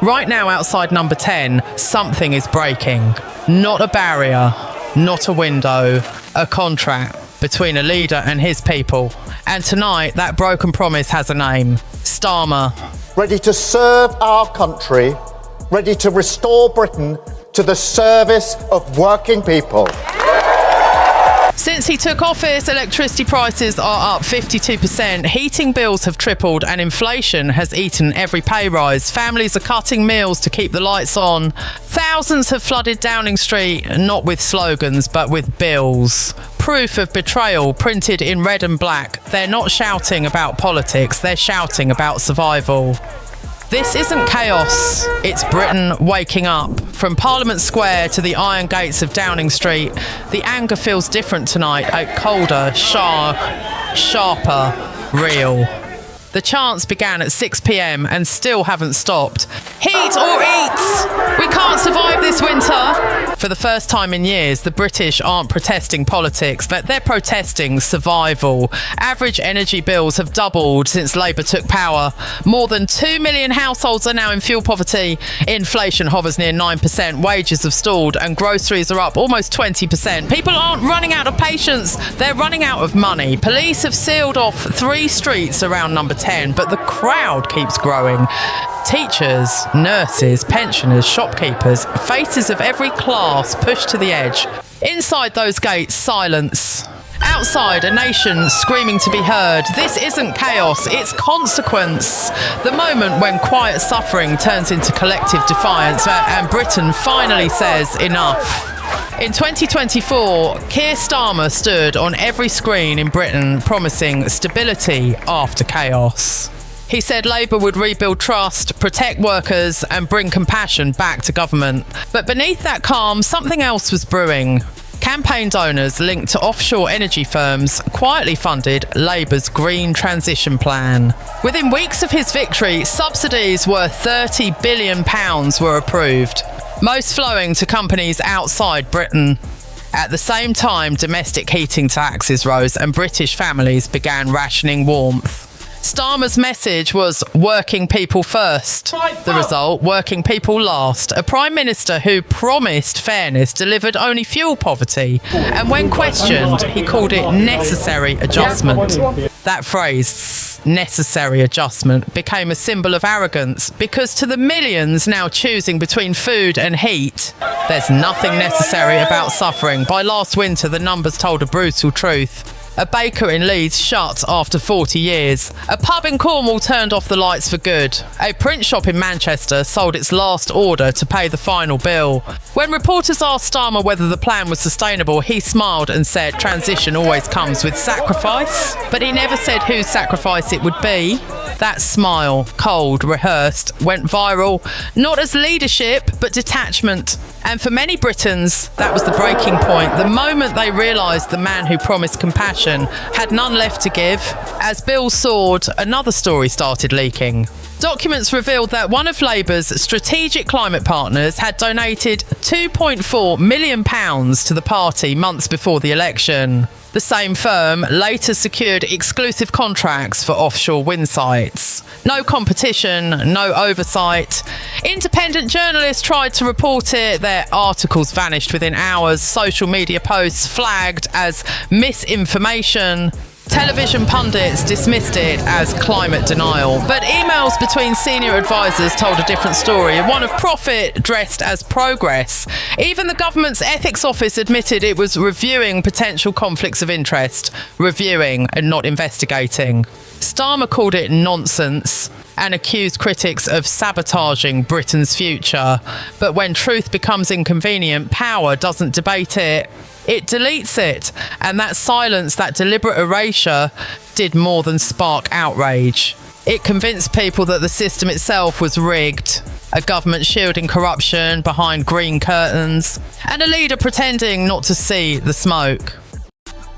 Right now outside number 10, something is breaking. Not a barrier, not a window, a contract between a leader and his people. And tonight, that broken promise has a name. Starmer. Ready to serve our country, ready to restore Britain to the service of working people. Since he took office, electricity prices are up 52%, heating bills have tripled and inflation has eaten every pay rise. Families are cutting meals to keep the lights on. Thousands have flooded Downing Street, not with slogans but with bills. Proof of betrayal printed in red and black. They're not shouting about politics, they're shouting about survival. This isn't chaos, it's Britain waking up. From Parliament Square to the iron gates of Downing Street, the anger feels different tonight, colder, sharper, real. The chants began at 6 p.m. and still haven't stopped. Heat or eat! We can't survive this winter! For the first time in years, the British aren't protesting politics, but they're protesting survival. Average energy bills have doubled since Labour took power. More than 2 million households are now in fuel poverty. Inflation hovers near 9%, wages have stalled, and groceries are up almost 20%. People aren't running out of patience, they're running out of money. Police have sealed off 3 streets around number 10, but the crowd keeps growing. Teachers, nurses, pensioners, shopkeepers, faces of every class pushed to the edge. Inside those gates, silence. Outside, a nation screaming to be heard. This isn't chaos, it's consequence. The moment when quiet suffering turns into collective defiance and Britain finally says enough. In 2024, Keir Starmer stood on every screen in Britain promising stability after chaos. He said Labour would rebuild trust, protect workers and bring compassion back to government. But beneath that calm, something else was brewing. Campaign donors linked to offshore energy firms quietly funded Labour's green transition plan. Within weeks of his victory, subsidies worth £30 billion were approved, most flowing to companies outside Britain. At the same time, domestic heating taxes rose and British families began rationing warmth. Starmer's message was working people first. The result, working people last. A Prime Minister who promised fairness delivered only fuel poverty. And when questioned, he called it necessary adjustment. That phrase, necessary adjustment, became a symbol of arrogance because to the millions now choosing between food and heat, there's nothing necessary about suffering. By last winter, the numbers told a brutal truth. A baker in Leeds shut after 40 years. A pub in Cornwall turned off the lights for good. A print shop in Manchester sold its last order to pay the final bill. When reporters asked Starmer whether the plan was sustainable, he smiled and said transition always comes with sacrifice. But he never said whose sacrifice it would be. That smile, cold, rehearsed, went viral, not as leadership, but detachment. And for many Britons, that was the breaking point. The moment they realised the man who promised compassion had none left to give. As bills soared, another story started leaking. Documents revealed that one of Labour's strategic climate partners had donated £2.4 million to the party months before the election. The same firm later secured exclusive contracts for offshore wind sites. No competition, no oversight. Independent journalists tried to report it. Their articles vanished within hours. Social media posts flagged as misinformation. Television pundits dismissed it as climate denial. But emails between senior advisors told a different story, one of profit dressed as progress. Even the government's ethics office admitted it was reviewing potential conflicts of interest, reviewing and not investigating. Starmer called it nonsense and accused critics of sabotaging Britain's future. But when truth becomes inconvenient, power doesn't debate it. It deletes it, and that silence, that deliberate erasure, did more than spark outrage. It convinced people that the system itself was rigged, a government shielding corruption behind green curtains, and a leader pretending not to see the smoke.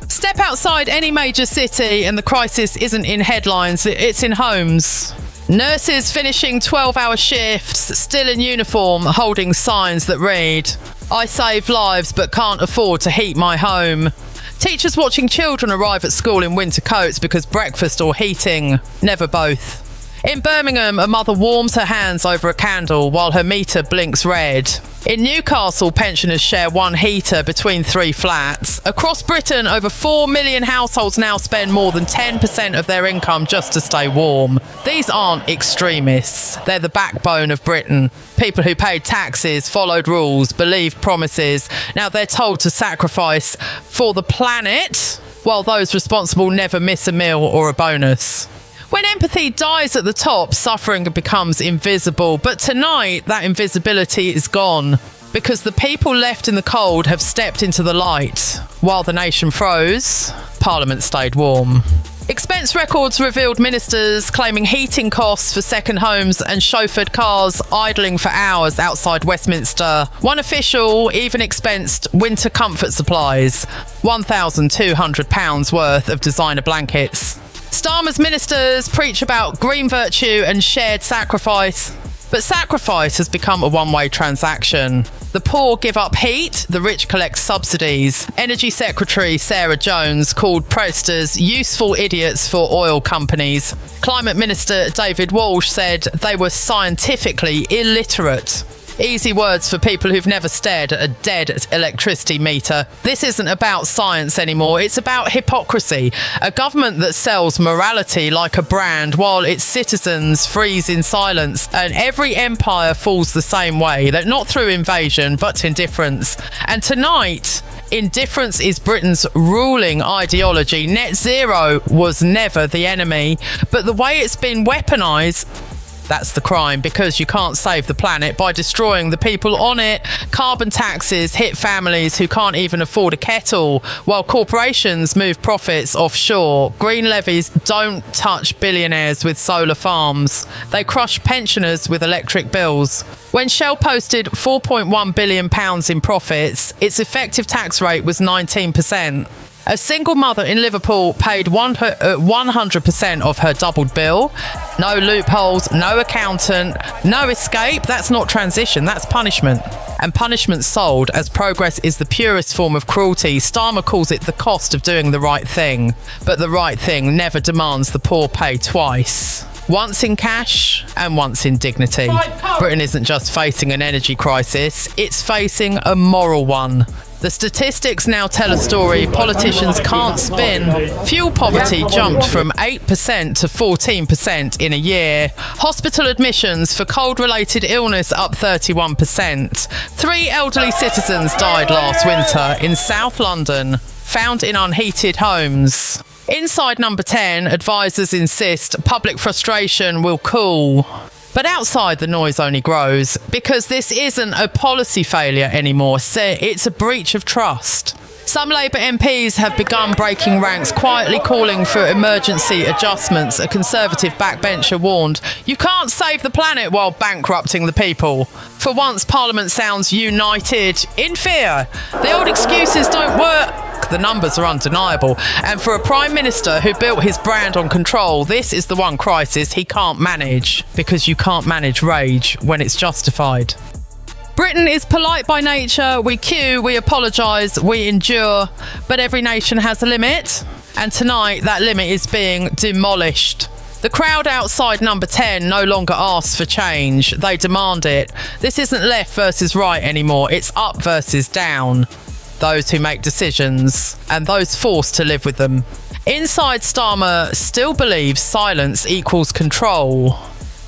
Step outside any major city and the crisis isn't in headlines, it's in homes. Nurses finishing 12-hour shifts, still in uniform, holding signs that read, "I save lives but can't afford to heat my home." Teachers watching children arrive at school in winter coats because breakfast or heating, never both. In Birmingham, a mother warms her hands over a candle while her meter blinks red. In Newcastle, pensioners share one heater between 3 flats. Across Britain, over 4 million households now spend more than 10% of their income just to stay warm. These aren't extremists. They're the backbone of Britain. People who paid taxes, followed rules, believed promises. Now they're told to sacrifice for the planet, while those responsible never miss a meal or a bonus. When empathy dies at the top, suffering becomes invisible. But tonight, that invisibility is gone because the people left in the cold have stepped into the light. While the nation froze, Parliament stayed warm. Expense records revealed ministers claiming heating costs for second homes and chauffeured cars idling for hours outside Westminster. One official even expensed winter comfort supplies, £1,200 worth of designer blankets. Starmer's ministers preach about green virtue and shared sacrifice, but sacrifice has become a one-way transaction. The poor give up heat, the rich collect subsidies. Energy Secretary Sarah Jones called protesters useful idiots for oil companies. Climate Minister David Walsh said they were scientifically illiterate. Easy words for people who've never stared at a dead electricity meter. This isn't about science anymore, it's about hypocrisy. A government that sells morality like a brand while its citizens freeze in silence. And every empire falls the same way, that not through invasion but indifference. And tonight, indifference is Britain's ruling ideology. Net zero was never the enemy, but the way it's been weaponised, that's the crime, because you can't save the planet by destroying the people on it. Carbon taxes hit families who can't even afford a kettle, while corporations move profits offshore. Green levies don't touch billionaires with solar farms. They crush pensioners with electric bills. When Shell posted £4.1 billion in profits, its effective tax rate was 19%. A single mother in Liverpool paid 100% of her doubled bill. No loopholes, no accountant, no escape. That's not transition, that's punishment. And punishment sold as progress is the purest form of cruelty. Starmer calls it the cost of doing the right thing. But the right thing never demands the poor pay twice. Once in cash and once in dignity. Britain isn't just facing an energy crisis, it's facing a moral one. The statistics now tell a story politicians can't spin. Fuel poverty jumped from 8% to 14% in a year. Hospital admissions for cold-related illness up 31%. 3 elderly citizens died last winter in South London, found in unheated homes. Inside number 10, advisors insist public frustration will cool. But outside, the noise only grows, because this isn't a policy failure anymore. It's a breach of trust. Some Labour MPs have begun breaking ranks, quietly calling for emergency adjustments. A Conservative backbencher warned, "You can't save the planet while bankrupting the people." For once, Parliament sounds united in fear. The old excuses don't work. The numbers are undeniable. And for a Prime Minister who built his brand on control, this is the one crisis he can't manage, because you can't manage rage when it's justified. Britain is polite by nature. We queue, we apologise, we endure. But every nation has a limit. And tonight, that limit is being demolished. The crowd outside number 10 no longer asks for change. They demand it. This isn't left versus right anymore. It's up versus down. Those who make decisions and those forced to live with them. Inside, Starmer still believes silence equals control.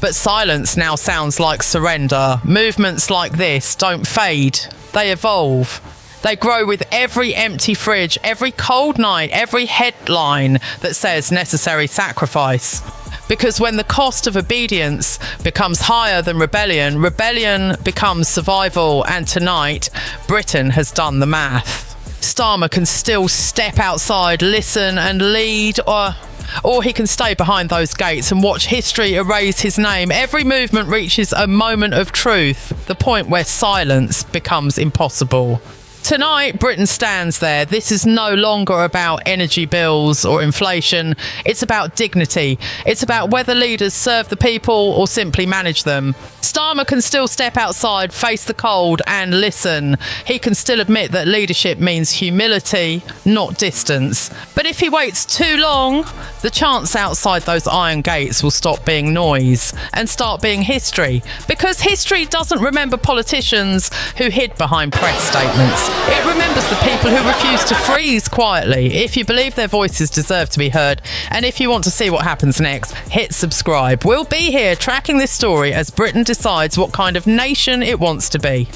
But silence now sounds like surrender. Movements like this don't fade. They evolve. They grow with every empty fridge, every cold night, every headline that says necessary sacrifice. Because when the cost of obedience becomes higher than rebellion, rebellion becomes survival. And tonight, Britain has done the math. Starmer can still step outside, listen and lead, or he can stay behind those gates and watch history erase his name. Every movement reaches a moment of truth, the point where silence becomes impossible. Tonight, Britain stands there. This is no longer about energy bills or inflation. It's about dignity. It's about whether leaders serve the people or simply manage them. Starmer can still step outside, face the cold and listen. He can still admit that leadership means humility, not distance. But if he waits too long, the chants outside those iron gates will stop being noise and start being history. Because history doesn't remember politicians who hid behind press statements. It remembers the people who refused to freeze quietly. If you believe their voices deserve to be heard, and if you want to see what happens next, hit subscribe. We'll be here tracking this story as Britain decides what kind of nation it wants to be.